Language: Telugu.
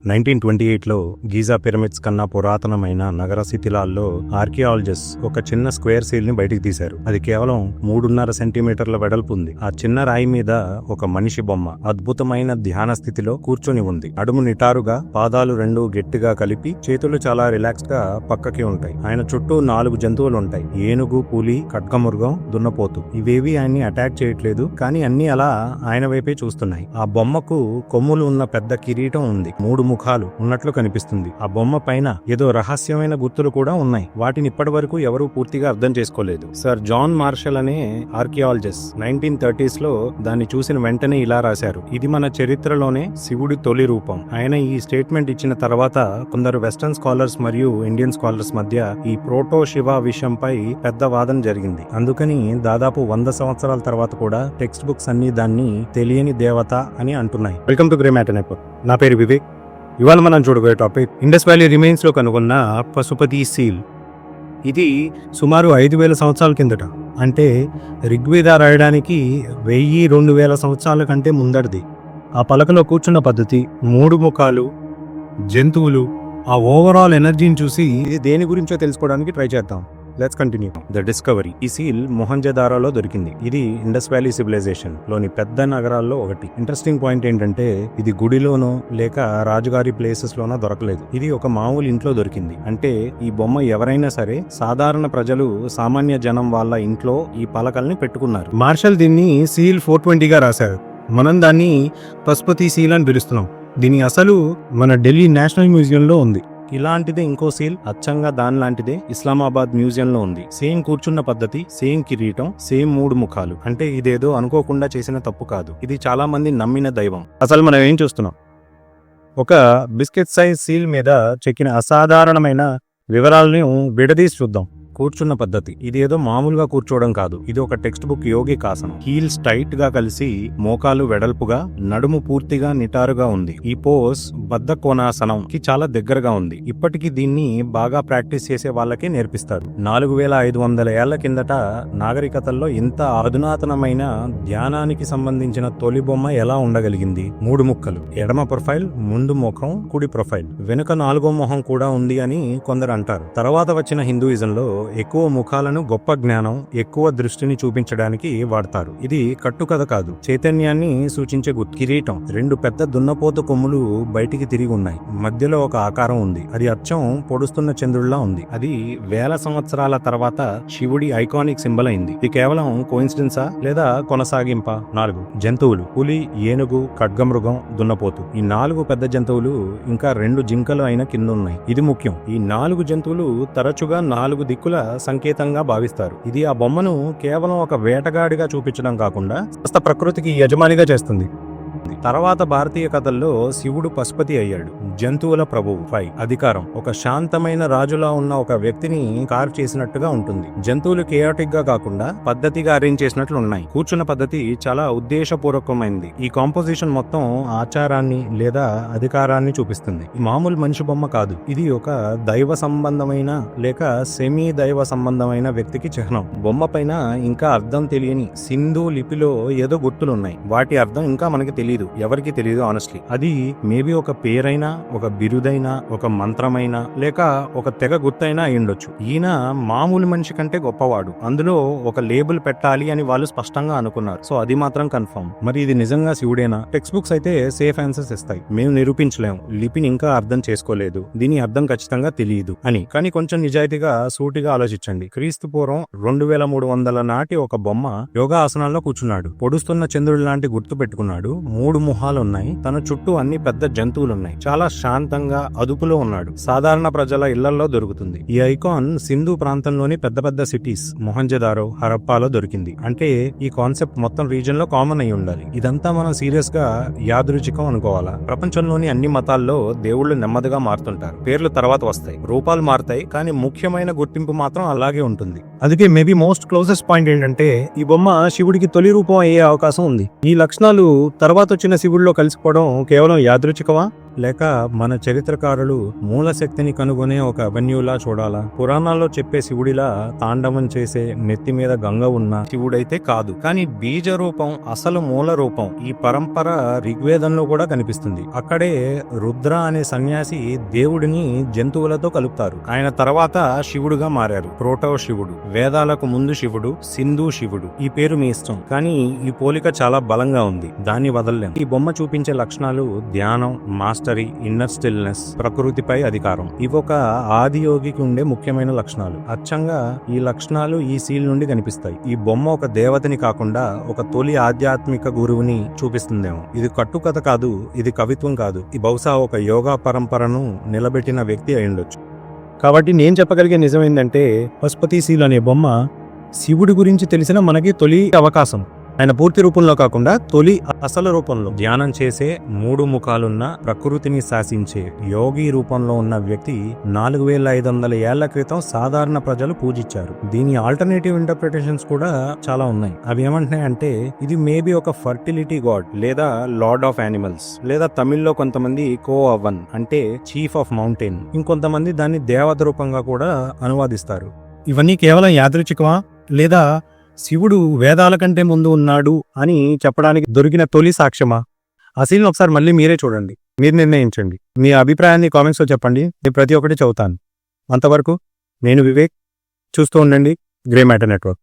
1928లో గీజా పిరమిడ్స్ కన్నా పురాతనమైన నగర శిథిలాల్లో ఆర్కియాలజిస్ట్ ఒక చిన్న స్క్వేర్ సీల్ ని బయటికి తీశారు. అది కేవలం 3.5 సెంటీమీటర్ల వెడల్పు ఉంది. ఆ చిన్న రాయి మీద ఒక మనిషి బొమ్మ అద్భుతమైన ధ్యాన స్థితిలో కూర్చొని ఉంది. నడుము నిటారుగా, పాదాలు రెండు గట్టిగా కలిపి, చేతులు చాలా రిలాక్స్ గా పక్కకి ఉంటాయి. ఆయన చుట్టూ 4 జంతువులు ఉంటాయి. ఏనుగు, పులి, ఖడ్గమృగం, దున్నపోతు. ఇవేవి ఆయన్ని అటాక్ చేయట్లేదు, కానీ అన్ని అలా ఆయన వైపే చూస్తున్నాయి. ఆ బొమ్మకు కొమ్ములు ఉన్న పెద్ద కిరీటం ఉంది. 3 ముఖాలు ఉన్నట్లు కనిపిస్తుంది. ఆ బొమ్మ పైన ఏదో రహస్యమైన గుర్తులు కూడా ఉన్నాయి. వాటిని ఇప్పటి వరకు ఎవరూ పూర్తిగా అర్థం చేసుకోలేదు. సర్ జాన్ మార్షల్ అనే ఆర్కియాలజిస్ట్ 1930s లో దాన్ని చూసిన వెంటనే ఇలా రాశారు: ఇది మన చరిత్రలోనే శివుడి తొలి రూపం. ఆయన ఈ స్టేట్మెంట్ ఇచ్చిన తర్వాత కొందరు వెస్టర్న్ స్కాలర్స్ మరియు ఇండియన్ స్కాలర్స్ మధ్య ఈ ప్రోటో శివ విషయంపై పెద్ద వాదన జరిగింది. అందుకని దాదాపు 100 సంవత్సరాల తర్వాత కూడా టెక్స్ట్ బుక్స్ అన్ని దాన్ని తెలియని దేవత అని అంటున్నాయి. Welcome to grey matter network. నా పేరు వివేక్. ఇవాళ మనం చూడబోయే టాపిక్ ఇండస్ వ్యాలీ రిమైన్స్ లో కనుగొన్న పశుపతి సీల్. ఇది సుమారు 5,000 సంవత్సరాల కిందట, అంటే ఋగ్వేద రాయడానికి 1000-2000 సంవత్సరాల కంటే ముందడిది. ఆ పలకలో కూర్చున్న పద్ధతి, 3 ముఖాలు, జంతువులు, ఆ ఓవరాల్ ఎనర్జీని చూసి ఇది దేని గురించో తెలుసుకోవడానికి ట్రై చేద్దాం. Let's continue the discovery. ఈ సీల్ మొహంజదారోలో దొరికింది. ఇది ఇండస్ వ్యాలీ సివిలైజేషన్ లోని పెద్ద నగరాల్లో ఒకటి. ఇంట్రెస్టింగ్ పాయింట్ ఏంటంటే ఇది గుడిలోనో లేక రాజుగారి ప్లేసెస్ లోనో దొరకలేదు. ఇది ఒక మామూలు ఇంట్లో దొరికింది. అంటే ఈ బొమ్మ ఎవరైనా సరే, సాధారణ ప్రజలు, సామాన్య జనం వాళ్ళ ఇంట్లో ఈ పలకల్ని పెట్టుకున్నారు. మార్షల్ దీన్ని సీల్ 420గా రాశారు. మనం దాన్ని పశుపతి సీల్ అని పిలుస్తున్నాం. దీని అసలు మన ఢిల్లీ నేషనల్ మ్యూజియంలో ఉంది. ఇలాంటిదే ఇంకో సీల్, అచ్చంగా దాని లాంటిదే ఇస్లామాబాద్ మ్యూజియం లో ఉంది. సేమ్ కూర్చున్న పద్ధతి, సేమ్ కిరీటం, సేమ్ 3 ముఖాలు. అంటే ఇదేదో అనుకోకుండా చేసిన తప్పు కాదు. ఇది చాలా మంది నమ్మిన దైవం. అసలు మనం ఏం చూస్తున్నాం? ఒక బిస్కెట్ సైజ్ సీల్ మీద చెక్కిన అసాధారణమైన వివరాలను విడదీసి చూద్దాం. కూర్చున్న పద్ధతి, ఇది ఏదో మామూలుగా కూర్చోవడం కాదు. ఇది ఒక టెక్స్ట్ బుక్ యోగికాసనం. హీల్స్ టైట్ గా కలిసి, మోకాలు వెడల్పుగా, నడుము పూర్తిగా నిటారుగా ఉంది. ఈ పోస్ బద్ధ కోణాసనం కి చాలా దగ్గరగా ఉంది. ఇప్పటికీ దీన్ని బాగా ప్రాక్టీస్ చేసే వాళ్ళకే నేర్పిస్తారు. 4500 ఏళ్ల కిందట నాగరికతల్లో ఇంత అధునాతనమైన ధ్యానానికి సంబంధించిన తొలి బొమ్మ ఎలా ఉండగలిగింది? 3 ముక్కలు, ఎడమ ప్రొఫైల్, ముందు ముఖం, కుడి ప్రొఫైల్, వెనుక 4వ మొహం కూడా ఉంది అని కొందరు అంటారు. తర్వాత వచ్చిన హిందూయిజంలో ఎక్కువ ముఖాలను గొప్ప జ్ఞానం, ఎక్కువ దృష్టిని చూపించడానికి వాడతారు. ఇది కట్టుకథ కాదు, చైతన్యాన్ని సూచించే గుర్తు. కిరీటం, 2 పెద్ద దున్నపోతు కొమ్ములు బయటికి తిరిగి ఉన్నాయి. మధ్యలో ఒక ఆకారం ఉంది. అది అచ్చం పొడుస్తున్న చంద్రుడిలా ఉంది. అది వేల సంవత్సరాల తర్వాత శివుడి ఐకానిక్ సింబల్ అయింది. ఇది కేవలం కోయిన్సిడెన్సా లేదా కొనసాగింప? 4 జంతువులు, పులి, ఏనుగు, ఖడ్గమృగం, దున్నపోతు. ఈ 4 పెద్ద జంతువులు ఇంకా 2 జింకలు అయిన కింద ఉన్నాయి. ఇది ముఖ్యం. ఈ 4 జంతువులు తరచుగా 4 దిక్కుల సంకేతంగా భావిస్తారు. ఇది ఆ బొమ్మను కేవలం ఒక వేటగాడిగా చూపించడం కాకుండా కాస్త ప్రకృతికి యజమానిగా చేస్తుంది. తర్వాత భారతీయ కథల్లో శివుడు పశుపతి అయ్యాడు, జంతువుల ప్రభువు. 5 అధికారం, ఒక శాంతమైన రాజులా ఉన్న ఒక వ్యక్తిని కార్వ్ చేసినట్టుగా ఉంటుంది. జంతువులు కేయాటిక్ గా కాకుండా పద్ధతిగా అరేంజ్ చేసినట్లు ఉన్నాయి. కూర్చున్న పద్ధతి చాలా ఉద్దేశపూర్వకమైనది. ఈ కాంపోజిషన్ మొత్తం ఆచారాన్ని లేదా అధికారాన్ని చూపిస్తుంది. ఈ మామూలు మనిషి బొమ్మ కాదు. ఇది ఒక దైవ సంబంధమైన లేక సెమీ దైవ సంబంధమైన వ్యక్తికి చిహ్నం. బొమ్మ పైన ఇంకా అర్థం తెలియని సింధు లిపిలో ఏదో గుర్తులున్నాయి. వాటి అర్థం ఇంకా మనకి తెలియదు, ఎవరికి తెలియదు ఆనెస్ట్లీ. అది మేబీ ఒక పేరైనా, ఒక బిరుదైనా, ఒక మంత్రమైనా, లేక ఒక తెగ గుర్తైనా అయ్యుండొచ్చు. ఈయన మామూలు మనిషి కంటే గొప్పవాడు. అందులో ఒక లేబుల్ పెట్టాలి అని వాళ్ళు స్పష్టంగా అనుకున్నారు. సో అది మాత్రం కన్ఫర్మ్. మరి ఇది నిజంగా శివుడేనా? టెక్స్ట్ బుక్స్ అయితే సేఫ్ ఆన్సర్స్ ఇస్తాయి. మేము నిరూపించలేము, లిపిని ఇంకా అర్థం చేసుకోలేదు, దీని అర్థం ఖచ్చితంగా తెలియదు అని. కానీ కొంచెం నిజాయితీగా, సూటిగా ఆలోచించండి. క్రీస్తు పూర్వం 2300 నాటి ఒక బొమ్మ యోగా ఆసనాల్లో కూర్చున్నాడు. పొడుస్తున్న చంద్రుడి లాంటి గుర్తు పెట్టుకున్నాడు. 3 ముఖాలు ఉన్నాయి. తన చుట్టూ అన్ని పెద్ద జంతువులు ఉన్నాయి. చాలా శాంతంగా, అదుపులో ఉన్నాడు. సాధారణ ప్రజల ఇళ్లలో దొరుకుతుంది. ఈ ఐకాన్ సింధు ప్రాంతంలోని పెద్ద పెద్ద సిటీస్ మొహంజదారో, హరప్పాలో దొరికింది. అంటే ఈ కాన్సెప్ట్ మొత్తం రీజన్ లో కామన్ అయి ఉండాలి. ఇదంతా మనం సీరియస్ గా యాదృచ్ఛికం అనుకోవాలా? ప్రపంచంలోని అన్ని మతాల్లో దేవుళ్లు నెమ్మదిగా మారుతుంటారు. పేర్లు తర్వాత వస్తాయి, రూపాలు మారుతాయి, కానీ ముఖ్యమైన గుర్తింపు మాత్రం అలాగే ఉంటుంది. అందుకే మేబీ మోస్ట్ క్లోజెస్ట్ పాయింట్ ఏంటంటే ఈ బొమ్మ శివుడికి తొలి రూపం అయ్యే అవకాశం ఉంది. ఈ లక్షణాలు తర్వాత వచ్చిన శివుడిలో కలిసిపోవడం కేవలం యాదృచ్ఛికమా లేక మన చరిత్రకారులు మూల శక్తిని కనుగొనే ఒక అవెన్యూలా చూడాలా? పురాణాల్లో చెప్పే శివుడిలా తాండవం చేసే నెత్తి మీద గంగ ఉన్న శివుడైతే కాదు. కానీ బీజ రూపం, అసలు మూల రూపం ఈ పరంపర ఋగ్వేదంలో కూడా కనిపిస్తుంది. అక్కడే రుద్ర అనే సన్యాసి దేవుడిని జంతువులతో కలుపుతారు. ఆయన తర్వాత శివుడుగా మారారు. ప్రోటో శివుడు, వేదాలకు ముందు శివుడు, సింధు శివుడు. ఈ పేరు మీ ఇష్టం, కానీ ఈ పోలిక చాలా బలంగా ఉంది. దాన్ని వదలలేం. ఈ బొమ్మ చూపించే లక్షణాలు ధ్యానం, మాస్టరీ, ఇన్నర్ స్టిల్నెస్, ప్రకృతిపై అధికారం. ఇవొక ఆది యోగికి ఉండే ముఖ్యమైన లక్షణాలు. అచ్చంగా ఈ లక్షణాలు ఈ సీల్ నుండి కనిపిస్తాయి. ఈ బొమ్మ ఒక దేవతని కాకుండా ఒక తొలి ఆధ్యాత్మిక గురువుని చూపిస్తుందేమో. ఇది కట్టుకథ కాదు, ఇది కవిత్వం కాదు. ఇది బహుశా ఒక యోగా పరంపరను నిలబెట్టిన వ్యక్తి అయ్యుండొచ్చు. కాబట్టి నేను చెప్పగలిగే నిజం ఏంటంటే, పశుపతి సీల్ అనే బొమ్మ శివుడి గురించి తెలిసిన మనకి తొలి అవకాశం. ఆయన పూర్తి రూపంలో కాకుండా తొలి అసలు రూపంలో ధ్యానం చేసే, 3 ముఖాలున్న, ప్రకృతిని శాసించే యోగి రూపంలో ఉన్న వ్యక్తి 4500 ఏళ్ల క్రితం సాధారణ ప్రజలు పూజించారు. దీని ఆల్టర్నేటివ్ ఇంటర్ప్రిటేషన్స్ కూడా చాలా ఉన్నాయి. అవి ఏమంటున్నాయంటే, ఇది మేబీ ఒక ఫర్టిలిటీ గాడ్, లేదా లార్డ్ ఆఫ్ యానిమల్స్, లేదా తమిళ్లో కొంతమంది కో అవన్ అంటే చీఫ్ ఆఫ్ మౌంటైన్, ఇంకొంతమంది దాన్ని దేవత రూపంగా కూడా అనువాదిస్తారు. ఇవన్నీ కేవలం యాదృచ్ఛికమా, లేదా శివుడు వేదాల కంటే ముందు ఉన్నాడు అని చెప్పడానికి దొరికిన తొలి సాక్ష్యమా? ఆ సీన్ ఒకసారి మళ్ళీ మీరే చూడండి, మీరు నిర్ణయించండి. మీ అభిప్రాయాన్ని కామెంట్స్లో చెప్పండి. నేను ప్రతి ఒక్కటి చదువుతాను. అంతవరకు నేను వివేక్. చూస్తూ ఉండండి గ్రే మ్యాటర్ నెట్వర్క్.